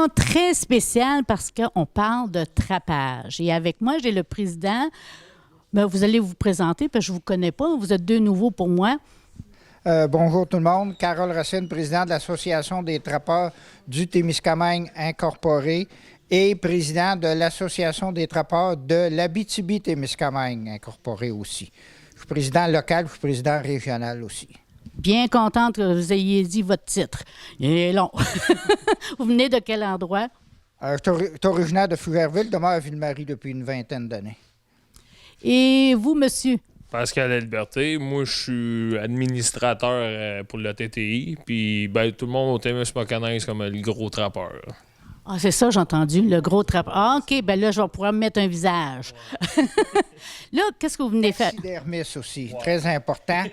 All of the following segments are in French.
émission très spéciale parce qu'on parle de trapage. Et avec moi, j'ai le président. Bien, vous allez vous présenter parce que je ne vous connais pas. Vous êtes deux nouveaux pour moi. Bonjour tout le monde. Carole Racine, président de l'Association des trappeurs du Témiscamingue Incorporé et président de l'Association des trappeurs de l'Abitibi-Témiscamingue Incorporé aussi. Je suis président local, je suis président régional aussi. Bien contente que vous ayez dit votre titre. Il est long. Vous venez de quel endroit? Je suis originaire de Fougerville, demeure à Ville-Marie depuis une vingtaine d'années. Et vous, monsieur? Pascal La Liberté. Moi, je suis administrateur pour le TTI. Puis, ben, tout le monde au Témis me connaît comme le gros trappeur. Ah, c'est ça, j'ai entendu, le gros trappeur. Ah, OK, bien là, je vais pouvoir me mettre un visage. Là, qu'est-ce que vous venez faire? Taxidermiste aussi, très important.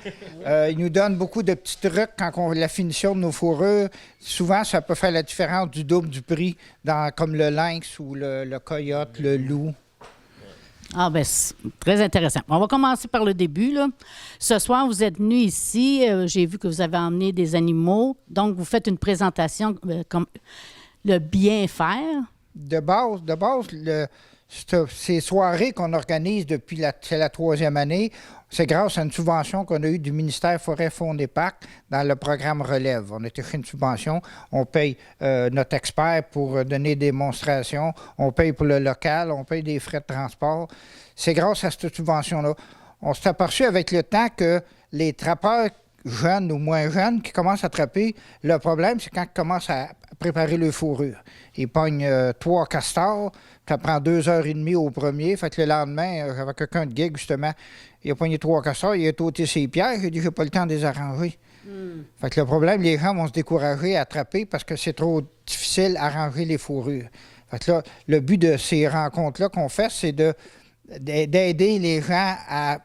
Il nous donne beaucoup de petits trucs quand on la finition de nos fourrures. Souvent, ça peut faire la différence du double du prix, comme le lynx ou le coyote, le loup. Ah, bien, c'est très intéressant. On va commencer par le début, là. Ce soir, vous êtes venus ici. J'ai vu que vous avez emmené des animaux. Donc, vous faites une présentation comme le bien faire. De base, ces soirées qu'on organise depuis c'est la troisième année, c'est grâce à une subvention qu'on a eue du ministère Forêt, Faune et Parcs dans le programme Relève. On a été fait une subvention, on paye notre expert pour donner des démonstrations, on paye pour le local, on paye des frais de transport. C'est grâce à cette subvention-là. On s'est aperçu avec le temps que les trappeurs jeunes ou moins jeunes qui commencent à trapper, le problème, c'est quand ils commencent à préparer le fourrure. Ils pognent 3 castors, ça prend 2h30 au premier. Fait que le lendemain, j'avais quelqu'un de gig, justement, il a pogné 3 castors, il a ôté ses pierres, j'ai dit, j'ai pas le temps de les arranger. Fait que le problème, les gens vont se décourager à trapper parce que c'est trop difficile à arranger les fourrures. Fait que là, le but de ces rencontres-là qu'on fait, c'est d'aider les gens à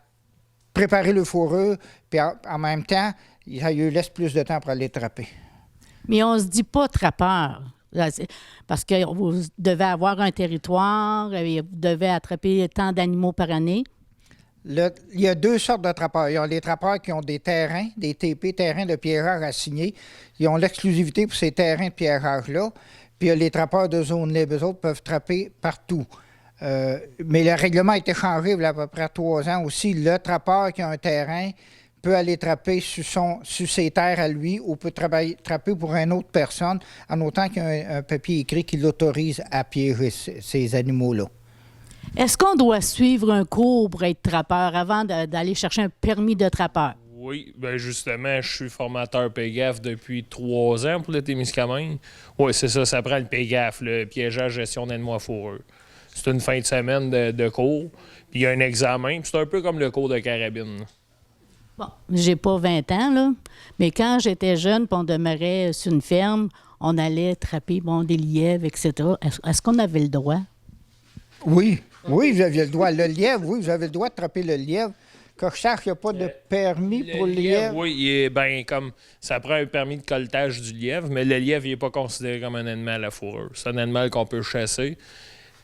préparer le fourrure, puis en même temps, ça lui laisse plus de temps pour aller trapper. Mais on ne se dit pas trappeur. Parce que vous devez avoir un territoire, et vous devez attraper tant d'animaux par année. Il y a 2 sortes de trappeurs. Il y a les trappeurs qui ont des terrains, des TP, terrains de piégeage assignés. Ils ont l'exclusivité pour ces terrains de piégeage-là. Puis il y a les trappeurs de zone libre. Eux autres peuvent trapper partout. Mais le règlement a été changé il y a à peu près 3 ans aussi. Le trappeur qui a un terrain peut aller trapper sur ses terres à lui ou peut trapper pour une autre personne en autant qu'il y a un papier écrit qui l'autorise à piéger ces animaux-là. Est-ce qu'on doit suivre un cours pour être trappeur avant d'aller chercher un permis de trappeur? Oui, bien justement, je suis formateur PGAF depuis 3 ans pour le Témiscamingue. Oui, c'est ça, ça prend le PGAF, le piégeage gestion d'animaux à fourrure. C'est une fin de semaine de cours, puis il y a un examen, puis c'est un peu comme le cours de carabine. Bon, j'ai pas 20 ans, là, mais quand j'étais jeune, puis on demeurait sur une ferme, on allait trapper des lièvres, etc. Est-ce qu'on avait le droit? Oui, vous aviez le droit. Le lièvre, oui, vous avez le droit de trapper le lièvre. Que je sache, il n'y a pas de permis pour le lièvre. Oui, comme ça prend un permis de colletage du lièvre, mais le lièvre, il n'est pas considéré comme un animal à fourrure. C'est un animal qu'on peut chasser.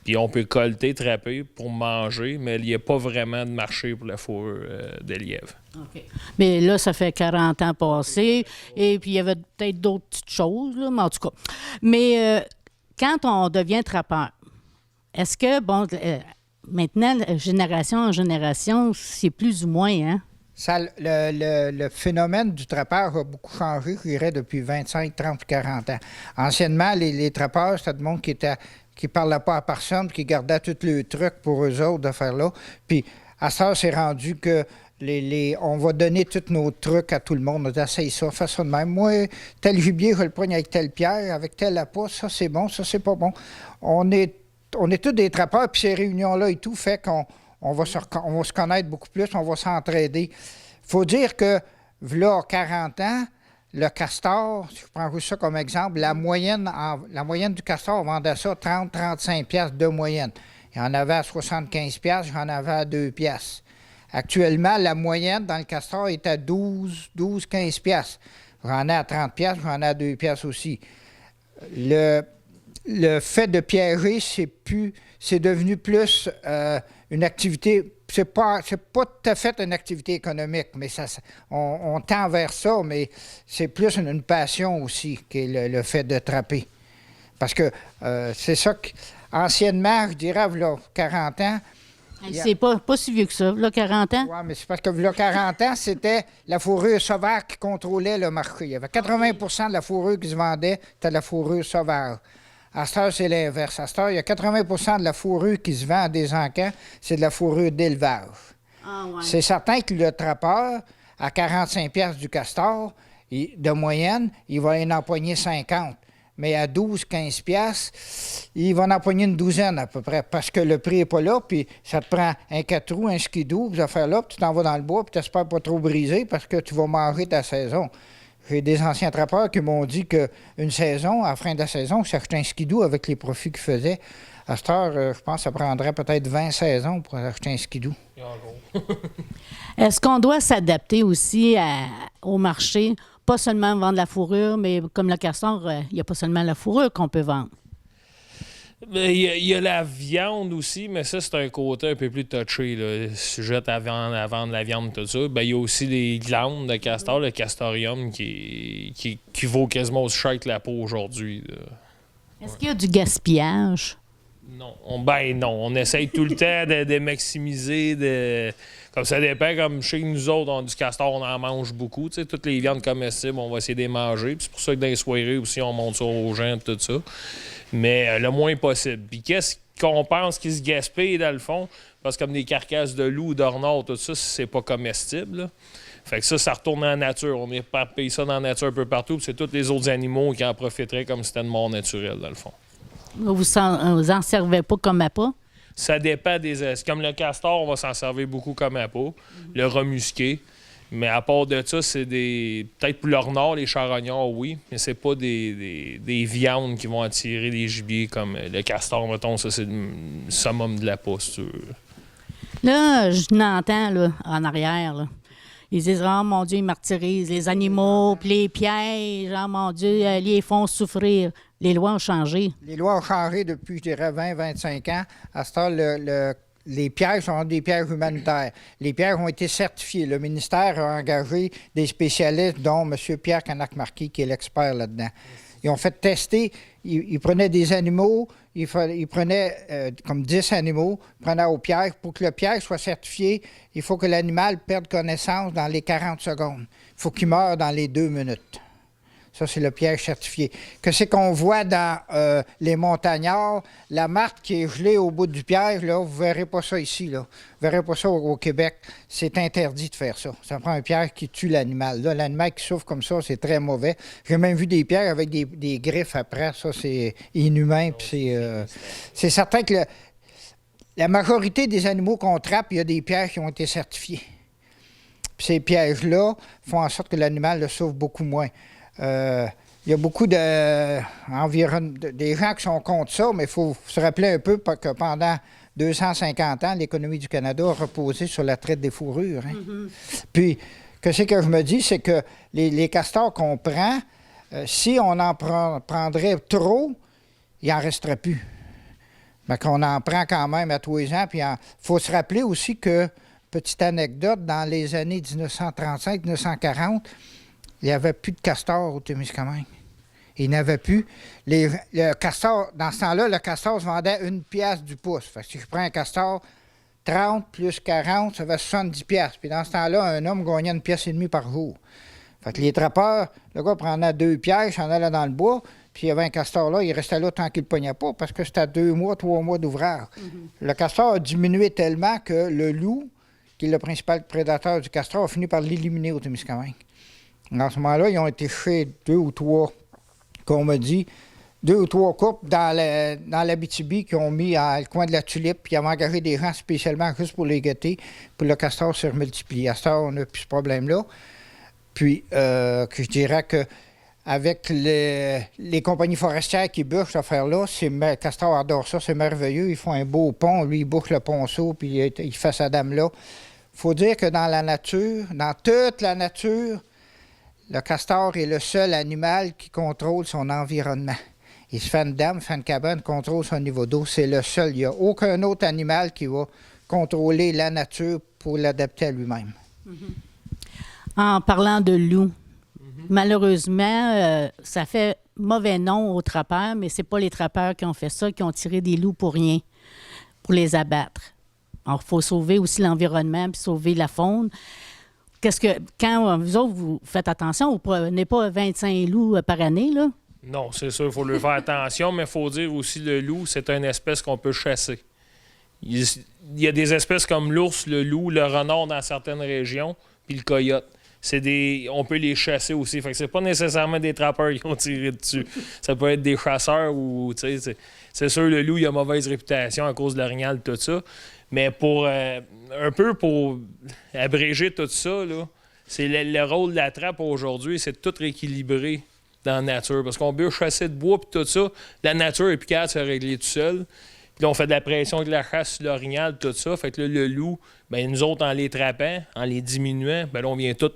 Puis on peut colleter, trapper pour manger, mais il n'y a pas vraiment de marché pour la fourrure de lièvre. OK. Mais là, ça fait 40 ans passés, et puis il y avait peut-être d'autres petites choses, là, mais en tout cas. Mais quand on devient trappeur, est-ce que, maintenant, génération en génération, c'est plus ou moins, hein? Le phénomène du trappeur a beaucoup changé, je dirais, depuis 25, 30, 40 ans. Anciennement, les trappeurs, c'était du monde qui ne parlait pas à personne, qui gardait tous les trucs pour eux autres de faire là. Puis, à ça, c'est rendu que on va donner tous nos trucs à tout le monde. On dit, essaye ça, fais ça de même. Moi, tel gibier, je le prends avec telle pierre, avec tel appât, ça c'est bon, ça c'est pas bon. On est tous des trappeurs, puis ces réunions-là et tout fait qu'on va se connaître beaucoup plus, on va s'entraider. Il faut dire que, là, 40 ans, le castor, si je prends juste ça comme exemple, la moyenne du castor, on vendait ça 30-35 piastres de moyenne. Il y en avait à 75 piastres, j'en avais à 2 piastres. Actuellement, la moyenne dans le castor est à 12-15 piastres. J'en ai à 30 piastres, j'en ai à 2 piastres aussi. Le fait de piéger, c'est devenu plus une activité. C'est pas tout à fait une activité économique, mais on tend vers ça, mais c'est plus une passion aussi, qui est le fait de trapper. Parce que c'est ça anciennement, je dirais, il y a 40 ans. C'est pas si vieux que ça, là, 40 ans. Oui, mais c'est parce que il y a 40 ans, c'était la fourrure sauvage qui contrôlait le marché. Il y avait 80 de la fourrure qui se vendait, c'était de la fourrure sauvage. À cette heure, c'est l'inverse. À cette heure, il y a 80 de la fourrure qui se vend à des encans, c'est de la fourrure d'élevage. Ah, ouais. C'est certain que le trappeur, à 45 piastres du castor, de moyenne, il va en empoigner 50. Mais à 12-15 piastres, il va en empoigner une douzaine à peu près, parce que le prix n'est pas là, puis ça te prend un 4 roues, un skidoo, ces affaires-là, puis tu t'en vas dans le bois, puis tu n'espères pas trop briser, parce que tu vas manger ta saison. J'ai des anciens trappeurs qui m'ont dit qu'une saison, à la fin de la saison, s'acheter un skidoo avec les profits qu'ils faisaient. À cette heure, je pense que ça prendrait peut-être 20 saisons pour acheter un skidoo. Est-ce qu'on doit s'adapter aussi au marché? Pas seulement vendre la fourrure, mais comme le castor, il n'y a pas seulement la fourrure qu'on peut vendre. Il y a la viande aussi, mais ça, c'est un côté un peu plus touché. Là. Sujet à vendre la viande, tout ça. Il y a aussi les glandes de castor, le castorium, qui vaut quasiment aussi cher que la peau aujourd'hui. Là. Est-ce qu'il y a du gaspillage? Non. On essaye tout le temps de maximiser. Comme ça dépend, comme chez nous autres, on a du castor, on en mange beaucoup. Tu sais, toutes les viandes comestibles, on va essayer de les manger. Puis c'est pour ça que dans les soirées aussi, on monte ça aux gens, tout ça. Mais le moins possible. Puis qu'est-ce qu'on pense qui se gaspille, dans le fond? Parce que comme des carcasses de loup, d'ornard, tout ça, c'est pas comestible. Là. Fait que ça retourne dans la nature. On éparpille ça dans la nature un peu partout. Puis c'est tous les autres animaux qui en profiteraient comme si c'était une mort naturelle, dans le fond. Vous en servez pas comme appât? Ça dépend des... Comme le castor, on va s'en servir beaucoup comme appât. Le remusqué. Mais à part de ça, c'est des... Peut-être pour l'ornard, les charognards, oui. Mais c'est pas des viandes qui vont attirer les gibiers comme le castor, mettons. Ça, c'est le summum de la posture. Là, je l'entends là, en arrière. Là. Ils disent « Oh mon Dieu, ils martyrisent les animaux, puis les pièges. Oh mon Dieu, ils les font souffrir. » Les lois ont changé. Les lois ont changé depuis, je dirais, 20-25 ans. À cette heure, les pièges sont des pièges humanitaires. Les pièges ont été certifiés. Le ministère a engagé des spécialistes, dont M. Pierre Canac-Marquis, qui est l'expert là-dedans. Ils ont fait tester. Ils prenaient des animaux. Ils prenaient comme 10 animaux, ils prenaient au piège. Pour que le piège soit certifié, il faut que l'animal perde connaissance dans les 40 secondes. Il faut qu'il meure dans les 2 minutes. Ça, c'est le piège certifié. Que c'est qu'on voit dans les montagnards, la marque qui est gelée au bout du piège, là, vous ne verrez pas ça ici. Là. Vous ne verrez pas ça au Québec. C'est interdit de faire ça. Ça prend un piège qui tue l'animal. Là, l'animal qui souffre comme ça, c'est très mauvais. J'ai même vu des pièges avec des griffes après. Ça, c'est inhumain. C'est certain que la majorité des animaux qu'on trappe, il y a des pièges qui ont été certifiés. Puis ces pièges-là font en sorte que l'animal le souffre beaucoup moins. Il y a beaucoup des gens qui sont contre ça, mais il faut se rappeler un peu que pendant 250 ans, l'économie du Canada a reposé sur la traite des fourrures. Hein. Mm-hmm. Puis, ce que je me dis, c'est que les castors qu'on prend, si on en prendrait trop, il n'en resterait plus. Mais qu'on en prend quand même à tous les ans. Puis, il faut se rappeler aussi que, petite anecdote, dans les années 1935-1940, il n'y avait plus de castor au Témiscamingue. Il n'y avait plus. Le castor, dans ce temps-là, le castor se vendait 1 pièce du pouce. Fait que si je prends un castor, 30 plus 40, ça fait 70 pièces. Puis dans ce temps-là, un homme gagnait 1,5 pièce par jour. Fait que les trappeurs, le gars prenait 2 pièces, s'en allait dans le bois, puis il y avait un castor là, il restait là tant qu'il ne le pognait pas, parce que c'était 2 mois, 3 mois d'ouvrage. Mm-hmm. Le castor a diminué tellement que le loup, qui est le principal prédateur du castor, a fini par l'éliminer au Témiscamingue. En ce moment-là, ils ont été chez 2 ou 3, qu'on me dit, 2 ou 3 couples dans l'Abitibi qui ont mis le coin de la tulipe, puis ils avaient engagé des gens spécialement juste pour les guetter, puis le castor s'est remultiplié. À ce temps, on n'a plus ce problème-là. Puis, que je dirais que avec les compagnies forestières qui bûchent cette affaire-là, le castor adore ça, c'est merveilleux. Ils font un beau pont, lui, il bouche le ponceau, puis il fait sa dame-là. Il faut dire que dans la nature, dans toute la nature, le castor est le seul animal qui contrôle son environnement. Il se fait une dame, fait une cabane, contrôle son niveau d'eau. C'est le seul. Il n'y a aucun autre animal qui va contrôler la nature pour l'adapter à lui-même. En parlant de loup, Malheureusement, ça fait mauvais nom aux trappeurs, mais c'est pas les trappeurs qui ont fait ça, qui ont tiré des loups pour rien, pour les abattre. Alors, il faut sauver aussi l'environnement puis sauver la faune. Quand vous autres, vous faites attention, vous ne prenez pas 25 loups par année, là? Non, c'est sûr, il faut lui faire attention, mais il faut dire aussi le loup, c'est une espèce qu'on peut chasser. Il y a des espèces comme l'ours, le loup, le renard dans certaines régions, puis le coyote. On peut les chasser aussi. Fait que c'est pas nécessairement des trappeurs qui ont tiré dessus. Ça peut être des chasseurs ou, tu sais, c'est sûr, le loup, il a mauvaise réputation à cause de l'orignal, tout ça. Mais pour un peu pour abréger tout ça, là, c'est le rôle de la trappe aujourd'hui, c'est de tout rééquilibrer dans la nature. Parce qu'on peut chasser de bois et tout ça, la nature est plus capable de se régler tout seul. Puis là, on fait de la pression de la chasse sur l'orignal, tout ça. Fait que là, le loup, ben nous autres, en les trappant, en les diminuant, ben là, on vient tout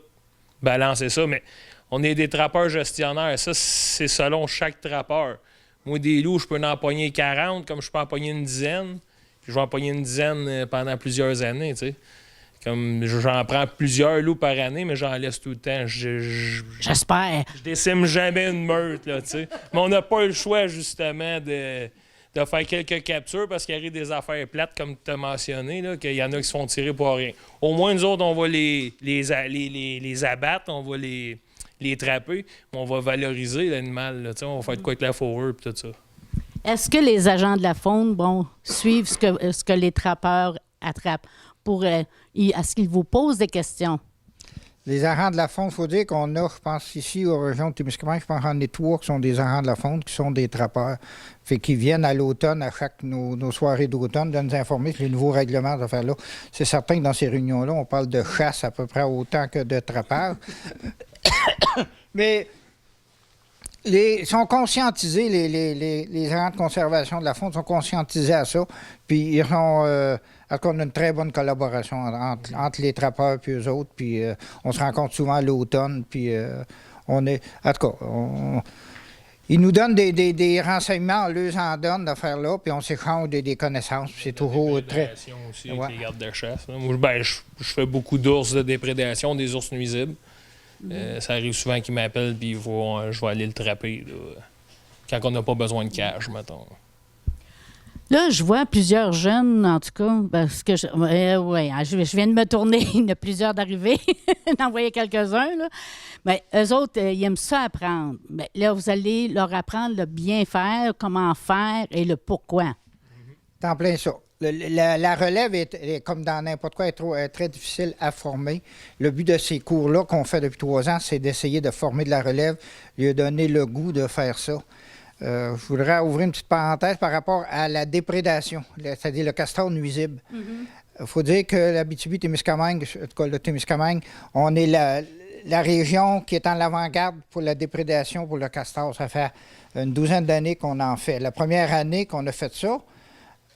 balancer ça. Mais on est des trappeurs gestionnaires. Ça, c'est selon chaque trappeur. Moi, des loups, je peux en empoigner 40, comme je peux en empoigner une dizaine. Puis je vais empoigner une dizaine pendant plusieurs années, tu sais. Comme j'en prends plusieurs loups par année, mais j'en laisse tout le temps. J'espère. Je décime jamais une meute, là, tu sais. Mais on n'a pas le choix, justement, de faire quelques captures parce qu'il arrive des affaires plates, comme tu as mentionné, là, qu'il y en a qui se font tirer pour rien. Au moins, nous autres, on va les abattre, on va les trapper, mais on va valoriser l'animal, là, tu sais. On va faire de quoi avec la fourrure et tout ça. Est-ce que les agents de la faune suivent ce que les trappeurs attrapent? Est-ce qu'ils vous posent des questions? Les agents de la faune, il faut dire qu'on a, je pense, ici, aux régions de Témiscamingue, je pense qu'on en est 3 qui sont des agents de la faune, qui sont des trappeurs. Fait qu'ils viennent à l'automne, à chaque nos soirées d'automne, de nous informer sur les nouveaux règlements d'affaires-là. C'est certain que dans ces réunions-là, on parle de chasse à peu près autant que de trappeurs. Mais ils sont conscientisés, les agents de conservation de la faune sont conscientisés à ça. Puis ils sont... on a une très bonne collaboration entre les trappeurs et eux autres. Puis on se rencontre souvent à l'automne. Puis on est... En tout cas, ils nous donnent des renseignements, on leur en donne d'affaires là, puis on s'échange des connaissances. C'est toujours très... aussi avec les gardes de chasse. Moi, je fais beaucoup d'ours de déprédation, des ours nuisibles. Ça arrive souvent qu'ils m'appellent, puis je vais aller le trapper, là, quand on n'a pas besoin de cage, mettons. Là, je vois plusieurs jeunes, en tout cas, parce que je viens de me tourner, il y en a plusieurs d'arrivés, d'en voyer quelques-uns, là. Mais eux autres, ils aiment ça apprendre. Mais là, vous allez leur apprendre le bien faire, comment faire et le pourquoi. C'est en plein ça. La relève, est, comme dans n'importe quoi, est très difficile à former. Le but de ces cours-là qu'on fait depuis 3 ans, c'est d'essayer de former de la relève, lui donner le goût de faire ça. Je voudrais ouvrir une petite parenthèse par rapport à la déprédation, c'est-à-dire le castor nuisible. Il faut dire que l'Abitibi-Témiscamingue, en tout cas le Témiscamingue, on est la région qui est en l'avant-garde pour la déprédation pour le castor. Ça fait une 12aine d'années qu'on en fait. La première année qu'on a fait ça,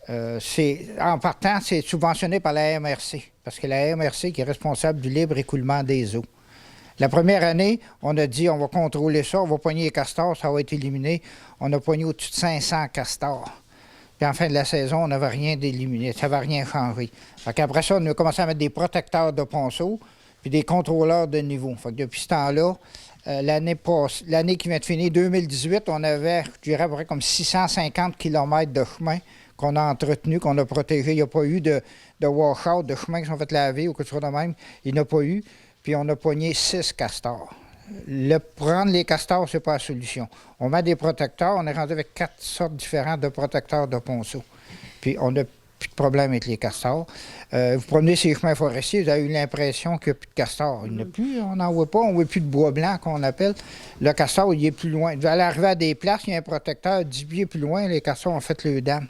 en partant, c'est subventionné par la MRC, parce que la MRC qui est responsable du libre écoulement des eaux. La première année, on a dit on va contrôler ça, on va poigner les castors, ça va être éliminé. On a poigné au-dessus de 500 castors. Puis en fin de la saison, on n'avait rien d'éliminé, ça n'avait rien changé. Fait qu'après ça, on a commencé à mettre des protecteurs de ponceau puis des contrôleurs de niveau. Fait que depuis ce temps-là, l'année qui vient de finir, 2018, on avait, je dirais, à peu près comme 650 km de chemin qu'on a entretenu, qu'on a protégé. Il n'y a pas eu de wash-out, de chemins qui sont fait laver ou quelque chose de même. Il n'y en a pas eu. Puis on a poigné 6 castors. Prendre les castors, ce n'est pas la solution. On met des protecteurs. On est rendu avec 4 sortes différentes de protecteurs de ponceau. Puis on n'a plus de problème avec les castors. Vous promenez ces chemins forestiers, vous avez eu l'impression qu'il n'y a plus de castors. Il n'y en a plus, on n'en voit pas. On ne voit plus de bois blanc qu'on appelle. Le castor, il est plus loin. Vous allez arriver à des places, il y a un protecteur 10 pieds plus loin, les castors ont fait le dam.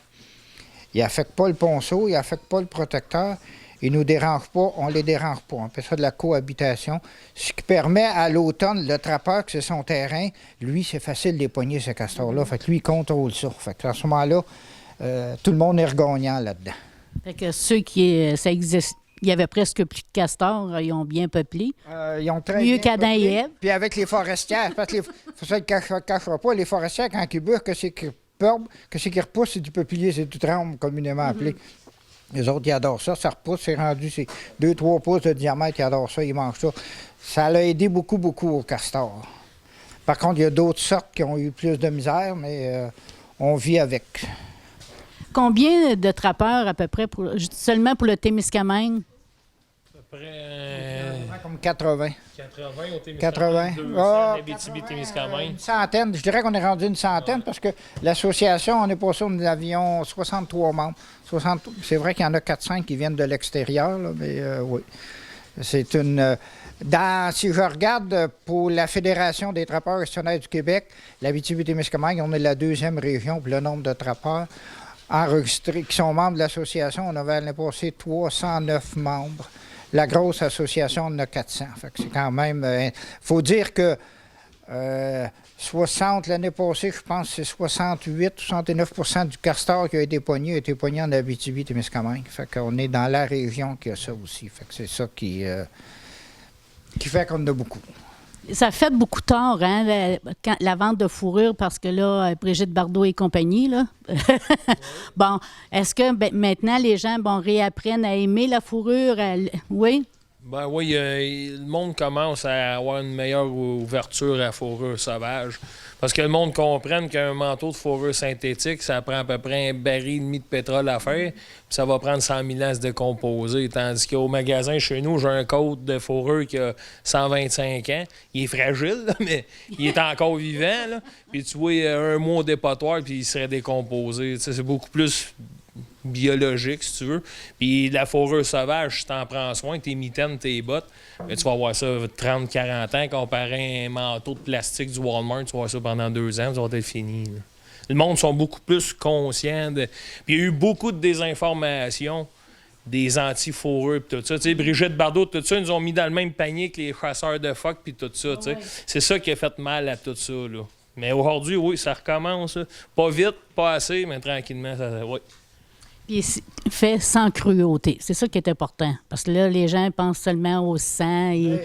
Il n'affecte pas le ponceau, il n'affecte pas le protecteur. Ils ne nous dérangent pas, on ne les dérange pas. On fait ça de la cohabitation. Ce qui permet à l'automne, le trappeur, que c'est son terrain, lui, c'est facile de les pogner, ces castors-là. Fait que lui, il contrôle ça. Fait que à ce moment-là, tout le monde est regagnant là-dedans. Fait que ceux ça existe. Il y avait presque plus de castors, ils ont bien peuplé. Ils ont très mieux bien qu'Adam et peuplé. Ève. Puis avec les forestières, parce que ça ne le cachera pas, les forestières, quand ils burent, que c'est qu'ils repoussent, c'est du peuplier, c'est du tremble communément appelé. Les autres, ils adorent ça. Ça repousse, c'est rendu 2-3 pouces de diamètre, ils adorent ça, ils mangent ça. Ça l'a aidé beaucoup, beaucoup au castor. Par contre, il y a d'autres sortes qui ont eu plus de misère, mais on vit avec. Combien de trappeurs à peu près seulement pour le Témiscamingue? À peu près Comme 80. 80 au Témiscamingue, 80. 200 Ah, en Abitibi-Témiscamingue. Une centaine. Je dirais qu'on est rendu une centaine parce que l'association, on est passé, nous avions 63 membres. C'est vrai qu'il y en a 4-5 qui viennent de l'extérieur, là, mais oui. C'est une... si je regarde pour la Fédération des trappeurs gestionnaires du Québec, l'Abitibi-Témiscamingue, on est la 2e région pour le nombre de trappeurs enregistrés qui sont membres de l'association. On avait l'année passée 309 membres. La grosse association, on en a 400. Fait que c'est quand même... faut dire que 60 l'année passée, je pense que c'est 68-69 du castor qui a été pogné en Abitibi-Témiscamingue. Fait qu'on est dans la région qui a ça aussi. Fait que c'est ça qui fait qu'on en a beaucoup. Ça fait beaucoup tard, hein, la vente de fourrure, parce que là, Brigitte Bardot et compagnie, là. Bon, est-ce que maintenant, les gens réapprennent à aimer la fourrure? Oui? Ben oui, le monde commence à avoir une meilleure ouverture à la fourrure sauvage. Parce que le monde comprenne qu'un manteau de fourrure synthétique, ça prend à peu près un baril et demi de pétrole à faire, puis ça va prendre 100 000 ans à se décomposer. Tandis qu'au magasin chez nous, j'ai un côte de fourrure qui a 125 ans. Il est fragile, là, mais il est encore vivant. Là. Puis tu vois, un mois au dépotoir, puis il serait décomposé. Tu sais, c'est beaucoup plus biologique, si tu veux. Puis la fourrure sauvage, si t'en prends soin, tes mitaines, tes bottes, mais tu vas avoir ça 30-40 ans comparé à un manteau de plastique du Walmart, tu vas avoir ça pendant 2 ans, ça va être fini. Là. Le monde sont beaucoup plus conscients de... Puis il y a eu beaucoup de désinformation des anti-fourrures et tout ça. Tu sais, Brigitte Bardot, tout ça, ils nous ont mis dans le même panier que les chasseurs de phoques puis tout ça. Tu sais. C'est ça qui a fait mal à tout ça. Là. Mais aujourd'hui, oui, ça recommence. Là. Pas vite, pas assez, mais tranquillement, ça... Oui. Puis fait sans cruauté. C'est ça qui est important. Parce que là, les gens pensent seulement au sang. Et...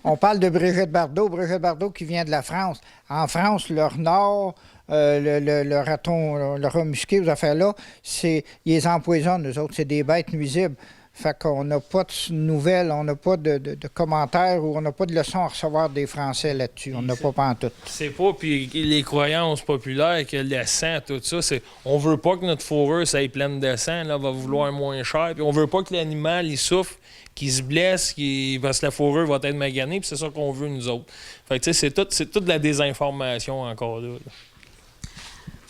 On parle de Brigitte Bardot. Brigitte Bardot qui vient de la France. En France, le renard, le raton, le rat musqué, ces affaires-là, ils les empoisonnent, eux autres. C'est des bêtes nuisibles. Fait qu'on n'a pas de nouvelles, on n'a pas de commentaires ou on n'a pas de leçons à recevoir des Français là-dessus. On n'a pas pantoute. C'est pas, puis les croyances populaires que le sang, tout ça, c'est on veut pas que notre fourrure soit pleine de sang, là, va vouloir moins cher. Puis on veut pas que l'animal, il souffre, qu'il se blesse, parce que la fourrure va être maganée, puis c'est ça qu'on veut, nous autres. Fait que, tu sais, c'est toute de la désinformation encore là.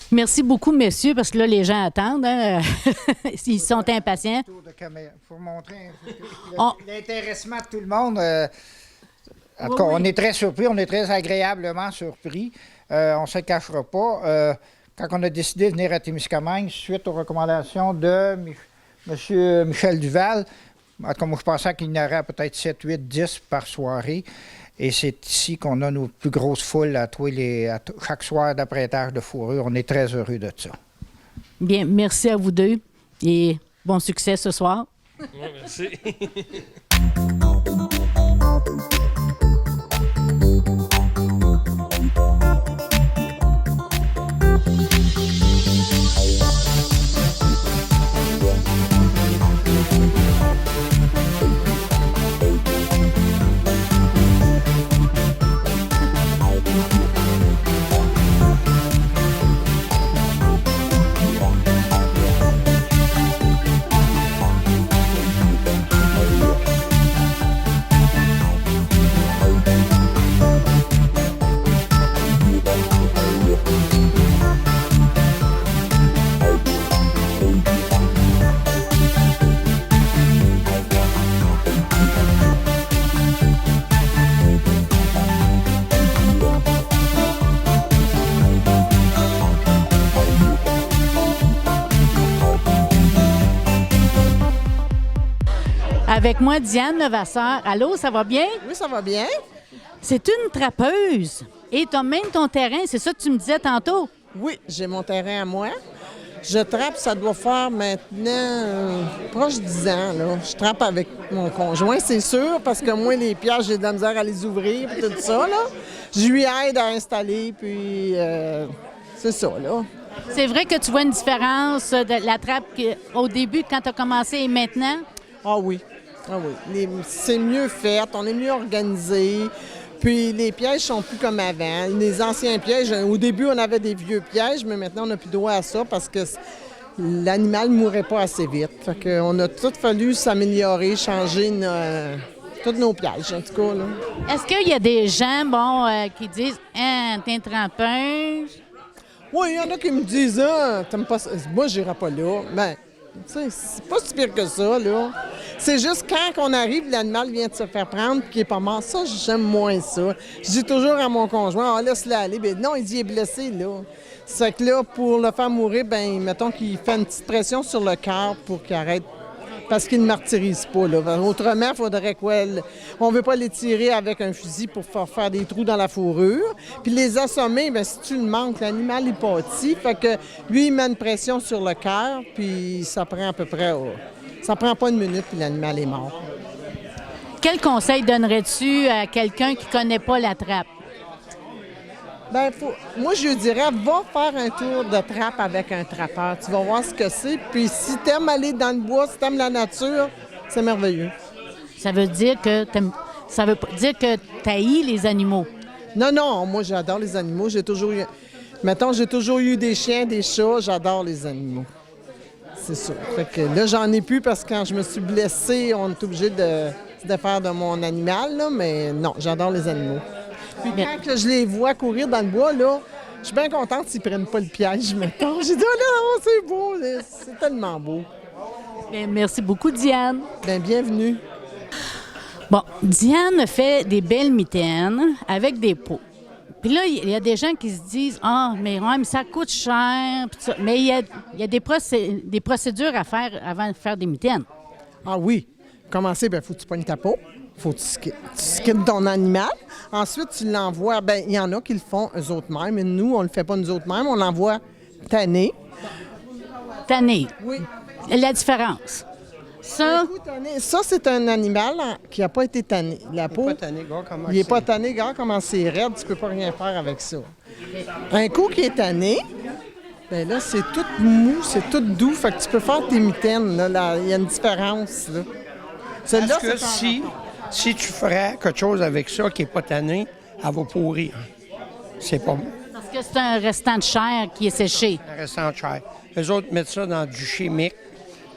Merci beaucoup, messieurs, parce que là, les gens attendent. Hein? Ils sont impatients. Il faut montrer l'intéressement de tout le monde. En tout cas, on est très surpris, on est très agréablement surpris. On ne se cachera pas. Quand on a décidé de venir à Témiscamingue, suite aux recommandations de M. Michel Duval, comme je pensais qu'il y en aurait peut-être 7, 8, 10 par soirée. Et c'est ici qu'on a nos plus grosses foules chaque soir d'apprêtage de fourrure. On est très heureux de ça. Bien, merci à vous deux et bon succès ce soir. Oui, merci. Avec moi, Diane Levasseur. Allô, ça va bien? Oui, ça va bien. C'est une trappeuse. Et tu as même ton terrain, c'est ça que tu me disais tantôt? Oui, j'ai mon terrain à moi. Je trappe, ça doit faire maintenant proche de 10 ans. Là. Je trappe avec mon conjoint, c'est sûr, parce que moi, les pièges, j'ai de la misère à les ouvrir et tout ça. Là. Je lui aide à installer, puis c'est ça. Là. C'est vrai que tu vois une différence de la trappe au début, quand tu as commencé et maintenant? Ah oui. Ah oui. C'est mieux fait, on est mieux organisé. Puis les pièges sont plus comme avant. Les anciens pièges, au début, on avait des vieux pièges, mais maintenant, on n'a plus droit à ça parce que l'animal ne mourrait pas assez vite. Fait qu'on a tout fallu s'améliorer, changer tous nos pièges, en tout cas. Là. Est-ce qu'il y a des gens, qui disent « Ah, t'es une trempeuse? » Oui, il y en a qui me disent « Ah, t'aimes pas ça? » Moi, j'irai pas là. Mais, tu sais, c'est pas si pire que ça, là. C'est juste quand on arrive, l'animal vient de se faire prendre puis qu'il est pas mort. Ça, j'aime moins ça. Je dis toujours à mon conjoint « Ah, laisse-le aller. » Bien non, il dit « Il est blessé, là. » C'est que là, pour le faire mourir, ben mettons qu'il fait une petite pression sur le cœur pour qu'il arrête. Parce qu'il ne martyrise pas. Là. Autrement, il faudrait quoi? On ne veut pas les tirer avec un fusil pour faire des trous dans la fourrure. Puis les assommer, bien, si tu le manques, l'animal il pâtit. Fait que lui, il met une pression sur le cœur, puis ça prend à peu près. Ça prend pas une minute, puis l'animal est mort. Quel conseil donnerais-tu à quelqu'un qui ne connaît pas la trappe? Bien, moi, je dirais, va faire un tour de trappe avec un trappeur. Tu vas voir ce que c'est. Puis si tu aimes aller dans le bois, si tu aimes la nature, c'est merveilleux. Ça veut dire que tu haïs les animaux. Non, non, moi, j'adore les animaux. J'ai toujours eu des chiens, des chats. J'adore les animaux. C'est ça. Fait que là, j'en ai plus parce que quand je me suis blessée, on est obligé de faire de mon animal, là, mais non, j'adore les animaux. Puis quand que je les vois courir dans le bois, là, je suis bien contente s'ils prennent pas le piège, mettons. J'ai dit, oh là, c'est beau, c'est tellement beau. Bien, merci beaucoup, Diane. Bien, bienvenue. Bon, Diane fait des belles mitaines avec des pots. Puis là, il y a des gens qui se disent « Ah, mais ça coûte cher. » Mais il y a des procédures à faire avant de faire des mitaines. Ah oui. Commencer, bien, faut que tu pognes ta peau. Faut que tu skittes ton animal. Ensuite, tu l'envoies. Bien, il y en a qui le font eux autres mêmes. Mais nous, on le fait pas nous autres mêmes. On l'envoie tanné. Tanné. Oui. La différence. Ça, Ça, c'est un animal qui n'a pas été tanné. La peau, il n'est pas tanné, regarde comment c'est raide. Tu peux pas rien faire avec ça. Un coup qui est tanné, bien là, c'est tout mou, c'est tout doux. Fait que tu peux faire tes mitaines. Là, il y a une différence. Là. Parce que si tu ferais quelque chose avec ça qui n'est pas tanné, elle va pourrir. C'est pas bon. parce que c'est un restant de chair qui est séché. Un restant de chair. Eux autres mettent ça dans du chimique,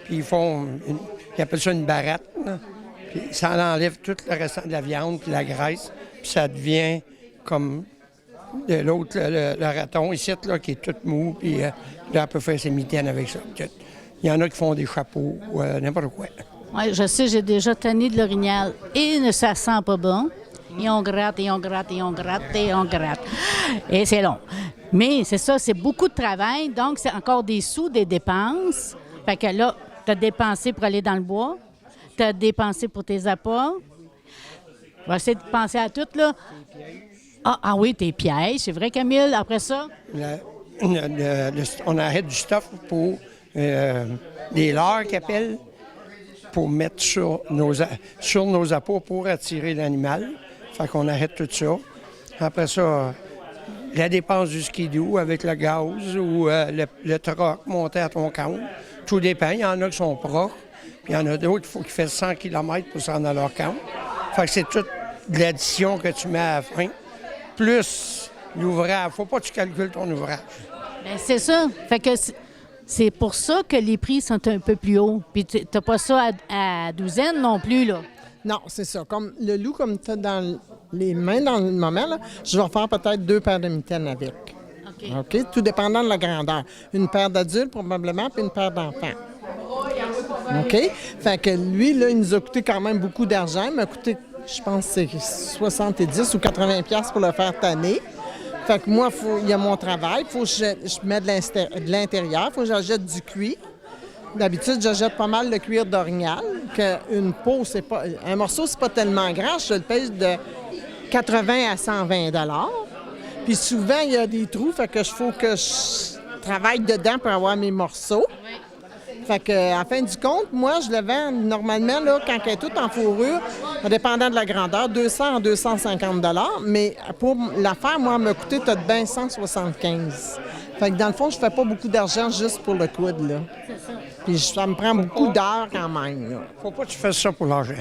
puis ils appellent ça une baratte. Là. Puis ça enlève tout le restant de la viande, puis la graisse, puis ça devient comme de l'autre, le raton ici, là, qui est tout mou, puis là, elle peut faire ses mitaines avec ça. Il y en a qui font des chapeaux, n'importe quoi. Oui, je sais, j'ai déjà tanné de l'orignal et ça sent pas bon. Et on gratte, et on gratte, et on gratte, et on gratte. Et c'est long. Mais c'est ça, c'est beaucoup de travail. Donc, c'est encore des sous, des dépenses. Fait que là, tu as dépensé pour aller dans le bois. Tu as dépensé pour tes appâts. On va essayer de penser à tout, là. Ah oui, tes pièges. C'est vrai, Camille. Après ça? On arrête du stuff pour des leurres qu'ils appellent, pour mettre sur nos appâts pour attirer l'animal. Fait qu'on arrête tout ça. Après ça, la dépense du skidoo avec le gaz ou le troc monté à ton compte. Tout dépend. Il y en a qui sont proches, puis il y en a d'autres qu'il faut qu'ils fassent 100 km pour se rendre à leur compte. Fait que c'est toute l'addition que tu mets à la fin, plus l'ouvrage. Faut pas que tu calcules ton ouvrage. Bien, c'est ça. Fait que c'est pour ça que les prix sont un peu plus hauts. Puis tu n'as pas ça à douzaine non plus, là. Non, c'est ça. Comme le loup, comme tu as dans les mains dans le moment, là, je vais faire peut-être 2 paires de mitaines avec. OK? Tout dépendant de la grandeur. Une paire d'adultes, probablement, puis une paire d'enfants. OK? Fait que lui, là, il nous a coûté quand même beaucoup d'argent. Il m'a coûté, je pense, c'est 70 ou 80 $ pour le faire tanner. Fait que moi, il y a mon travail. Il faut que je mette de l'intérieur. Il faut que j'achète du cuir. D'habitude, j'achète pas mal de cuir d'orignal. Une peau, c'est pas. Un morceau, c'est pas tellement grand. Je le paye de 80 à 120 $. Puis souvent, il y a des trous, fait que faut que je travaille dedans pour avoir mes morceaux. Fait que, à la fin du compte, moi, je le vends normalement, là, quand elle est toute en fourrure, dépendant de la grandeur, 200 à 250 $. Mais pour la faire, moi, elle m'a coûté tout de bien 175. Fait que dans le fond, je fais pas beaucoup d'argent juste pour le coude, là. Puis ça me prend beaucoup d'heures quand même, là. Faut pas que tu fasses ça pour l'argent.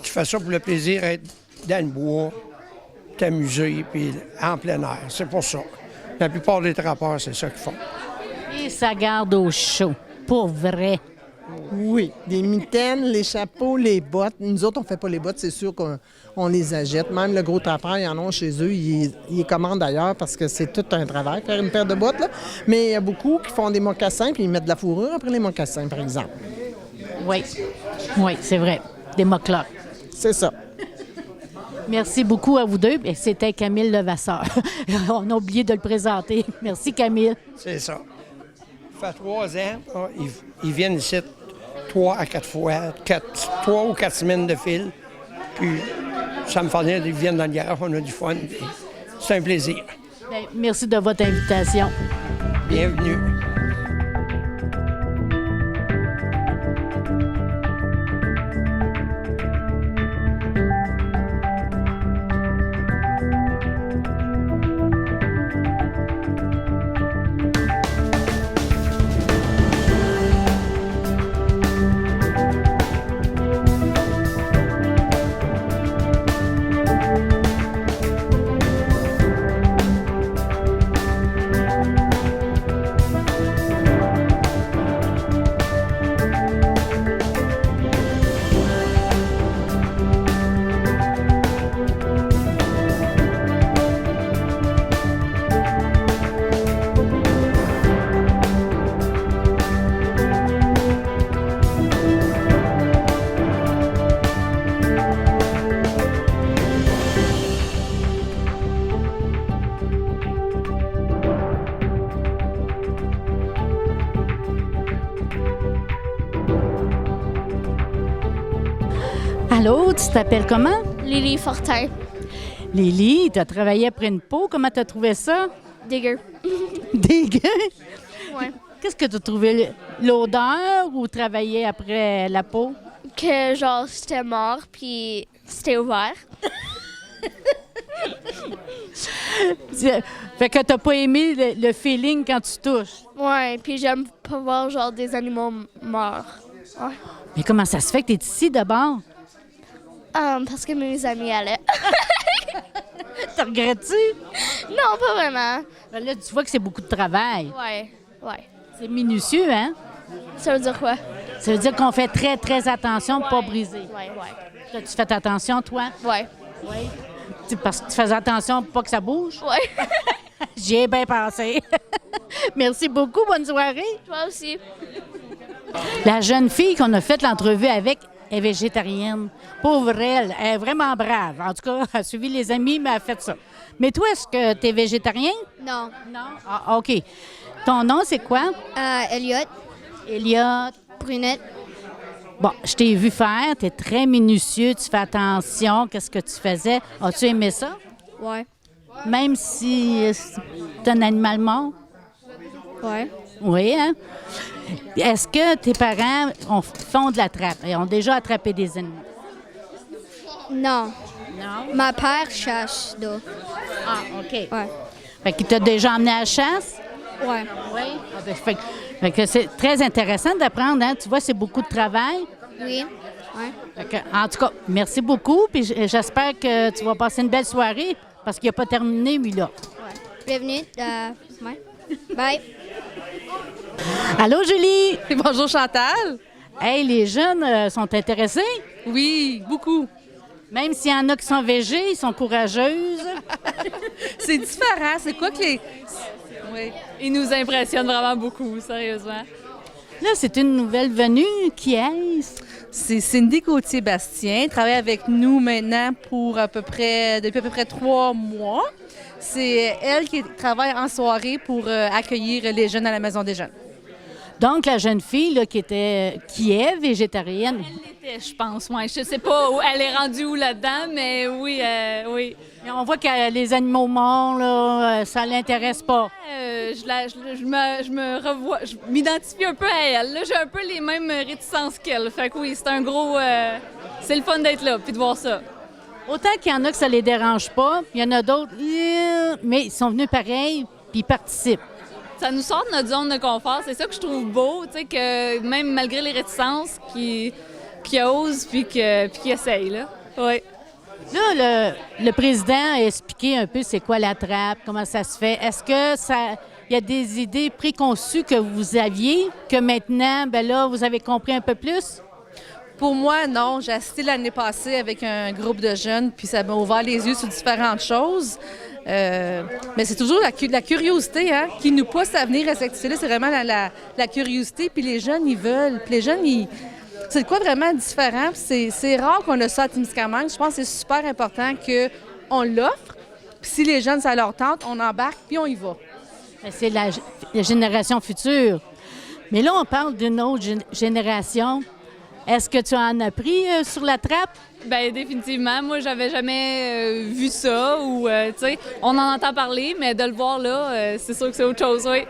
Tu fais ça pour le plaisir d'être dans le bois, t'amuser, puis en plein air. C'est pour ça. La plupart des trappeurs, c'est ça qu'ils font. Et ça garde au chaud. Pour vrai. Oui, des mitaines, les chapeaux, les bottes. Nous autres, on fait pas les bottes, c'est sûr qu'on les achète. Même le gros trappeur, ils en ont chez eux, ils les commandent d'ailleurs parce que c'est tout un travail, faire une paire de bottes, là. Mais il y a beaucoup qui font des mocassins puis ils mettent de la fourrure après les mocassins, par exemple. Oui. Oui, c'est vrai. Des mocs-là. C'est ça. Merci beaucoup à vous deux. Et c'était Camille Levasseur. On a oublié de le présenter. Merci, Camille. C'est ça. Ça fait 3 ans, là, ils viennent ici 3 à 4 fois, 3 ou 4 semaines de fil. Puis ça me fait ils viennent dans le garage, on a du fun. C'est un plaisir. Bien, merci de votre invitation. Bienvenue. Allô, tu t'appelles comment? Lily Fortin. Lily, tu as travaillé après une peau. Comment tu as trouvé ça? Digger. Dégueu. Ouais. Qu'est-ce que tu as trouvé? L'odeur ou travailler après la peau? Que genre c'était mort puis c'était ouvert. Fait que t'as pas aimé le feeling quand tu touches. Ouais, puis j'aime pas voir genre des animaux morts. Ouais. Mais comment ça se fait que tu es ici d'abord? Parce que mes amis allaient. Te regrettes-tu? Non, pas vraiment. Ben là, tu vois que c'est beaucoup de travail. Ouais, ouais. C'est minutieux, hein? Ça veut dire quoi? Ça veut dire qu'on fait très, très attention pour pas briser. Ouais, ouais. As-tu fait attention, toi? Ouais. Oui. Parce que tu faisais attention pour pas que ça bouge? Ouais. J'y ai bien pensé. Merci beaucoup. Bonne soirée. Toi aussi. La jeune fille qu'on a fait l'entrevue avec est végétarienne. Pauvre elle est vraiment brave. En tout cas, elle a suivi les amis, mais elle a fait ça. Mais toi, est-ce que tu es végétarien? Non. Non. Ah, OK. Ton nom, c'est quoi? Elliot. Elliot. Brunette. Bon, je t'ai vu faire. Tu es très minutieux. Tu fais attention. Qu'est-ce que tu faisais? As-tu aimé ça? Ouais. Même si c'est un animal mort? Ouais. Oui, hein? Est-ce que tes parents font de la trappe et ont déjà attrapé des animaux? Non. Non. Ma père chasse, là. Ah, OK. Ouais. Fait qu'il t'a déjà emmené à la chasse? Ouais. Oui. Ah, ben, fait que c'est très intéressant d'apprendre, hein? Tu vois, c'est beaucoup de travail. Oui. Ouais. Fait que, en tout cas, merci beaucoup. Puis j'espère que tu vas passer une belle soirée parce qu'il n'a pas terminé, lui, là. Bienvenue. Ouais. Bye. Allô, Julie? Bonjour Chantal. Hey, les jeunes sont intéressés? Oui, beaucoup. Même s'il y en a qui sont végés, ils sont courageuses. C'est différent. C'est quoi que les... Oui. Ils nous impressionnent vraiment beaucoup, sérieusement. Là, c'est une nouvelle venue. Qui est-ce? C'est Cindy Gauthier-Bastien. Elle travaille avec nous maintenant depuis à peu près 3 mois. C'est elle qui travaille en soirée pour accueillir les jeunes à la Maison des jeunes. Donc, la jeune fille là, qui est végétarienne. Elle l'était, je pense. Ouais. Je sais pas où elle est rendue où là-dedans, mais oui, oui. Mais on voit que les animaux morts, là, ça l'intéresse pas. Je m'identifie un peu à elle. Là, j'ai un peu les mêmes réticences qu'elle. Fait que oui, c'est un gros... c'est le fun d'être là puis de voir ça. Autant qu'il y en a que ça les dérange pas, il y en a d'autres, mais ils sont venus pareil, puis ils participent. Ça nous sort de notre zone de confort. C'est ça que je trouve beau, tu sais, que même malgré les réticences, qui osent puis qui essayent, là. Oui. Là, le président a expliqué un peu c'est quoi la trappe, comment ça se fait. Est-ce que il y a des idées préconçues que vous aviez, que maintenant, ben là, vous avez compris un peu plus? Pour moi, non. J'ai assisté l'année passée avec un groupe de jeunes, puis ça m'a ouvert les yeux sur différentes choses. Mais c'est toujours la curiosité qui nous pousse à venir à cette activité-là. C'est vraiment la curiosité, puis les jeunes, ils veulent. Puis les jeunes, c'est de quoi vraiment différent. C'est rare qu'on a ça à Témiscamingue. Je pense que c'est super important qu'on l'offre. Puis si les jeunes, ça leur tente, on embarque, puis on y va. C'est la génération future. Mais là, on parle d'une autre génération. Est-ce que tu en as pris sur la trappe? Bien, définitivement. Moi, j'avais jamais vu ça ou, tu sais, on en entend parler, mais de le voir là, c'est sûr que c'est autre chose, oui.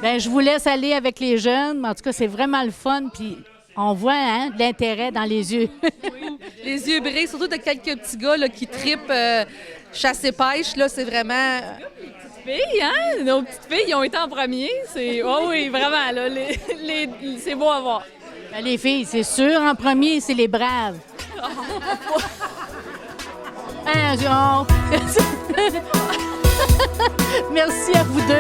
Bien, je vous laisse aller avec les jeunes, mais en tout cas, c'est vraiment le fun, puis on voit de l'intérêt dans les yeux. Oui. Les yeux brillent, surtout de quelques petits gars là, qui trippent chasse et pêche, là, c'est vraiment... Filles, hein? Nos petites filles, ils ont été en premier. Oh oui, vraiment, là, c'est beau à voir. Ben, les filles, c'est sûr, en premier, c'est les braves. Merci à vous deux.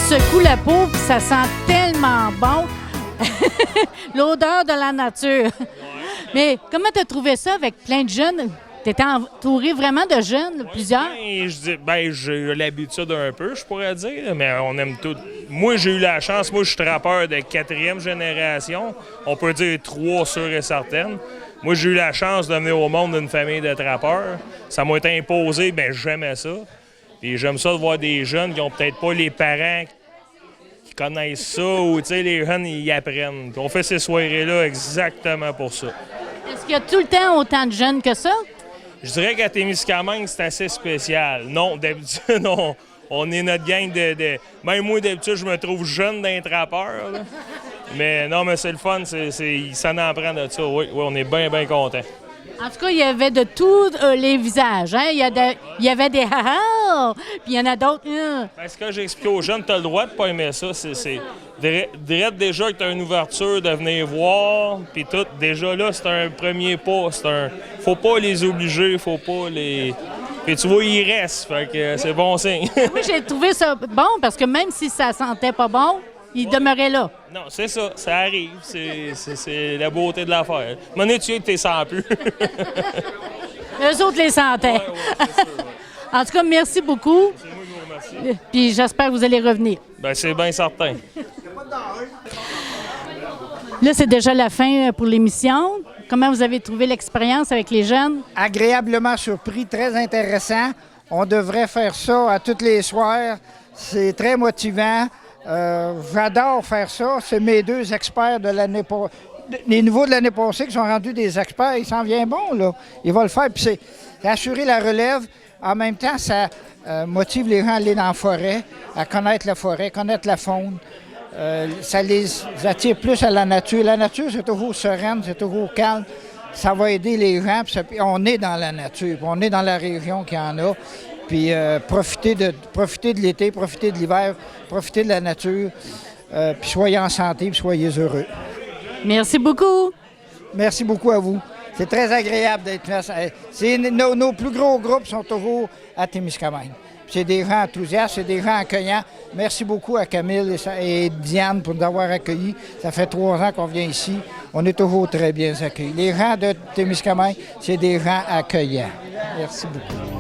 Secoue la peau, puis ça sent tellement bon. L'odeur de la nature. Mais comment tu as trouvé ça avec plein de jeunes? Tu étais entouré vraiment de jeunes, plusieurs? J'ai eu l'habitude un peu, je pourrais dire, mais on aime tout. Moi, j'ai eu la chance. Moi, je suis trappeur de 4e génération. On peut dire 3 sûres et certaines. Moi, j'ai eu la chance de venir au monde d'une famille de trappeurs. Ça m'a été imposé, bien, j'aimais ça. Puis j'aime ça de voir des jeunes qui n'ont peut-être pas les parents qui connaissent ça ou, tu sais, les jeunes, ils y apprennent. Puis on fait ces soirées-là exactement pour ça. Est-ce qu'il y a tout le temps autant de jeunes que ça? Je dirais qu'à Témiscamingue, c'est assez spécial. Non, d'habitude, on est notre gang de... Même moi, d'habitude, je me trouve jeune d'un trappeur. Là. Mais non, mais c'est le fun, ça en prend de ça. Oui, on est bien, bien contents. En tout cas, il y avait de tous les visages. Hein? Il y avait des ha-ha, puis il y en a d'autres. Ben, ce que j'ai expliqué aux jeunes, tu as le droit de pas aimer ça. C'est déjà que tu as une ouverture de venir voir, puis tout. Déjà là, c'est un premier pas. Faut pas les obliger, faut pas les... Puis tu vois, ils restent, fait que c'est bon signe. Oui, j'ai trouvé ça bon, parce que même si ça sentait pas bon, il demeurait là. Non, c'est ça, ça arrive. C'est la beauté de l'affaire. Mon étude, t'es sans plus. Eux autres les sentaient. Ouais, c'est sûr, ouais. En tout cas, merci beaucoup. C'est moi qui vous remercie. Puis j'espère que vous allez revenir. Bien, c'est bien certain. Là, c'est déjà la fin pour l'émission. Comment vous avez trouvé l'expérience avec les jeunes? Agréablement surpris, très intéressant. On devrait faire ça à tous les soirs. C'est très motivant. J'adore faire ça. C'est mes 2 experts de l'année passée. Les nouveaux de l'année passée qui sont rendus des experts, ils s'en viennent bons, là. Ils vont le faire. Puis c'est assurer la relève. En même temps, ça motive les gens à aller dans la forêt, à connaître la forêt, connaître la faune. Ça les attire plus à la nature. La nature, c'est toujours sereine, c'est toujours calme. ça va aider les gens. Puis on est dans la nature, puis on est dans la région qu'il y en a. Puis profitez de l'été, profitez de l'hiver, profitez de la nature. Puis soyez en santé, puis soyez heureux. Merci beaucoup. Merci beaucoup à vous. C'est très agréable d'être là. Nos plus gros groupes sont toujours à Témiscamingue. C'est des gens enthousiastes, c'est des gens accueillants. Merci beaucoup à Camille et Diane pour nous avoir accueillis. Ça fait 3 ans qu'on vient ici. On est toujours très bien accueillis. Les gens de Témiscamingue, c'est des gens accueillants. Merci beaucoup.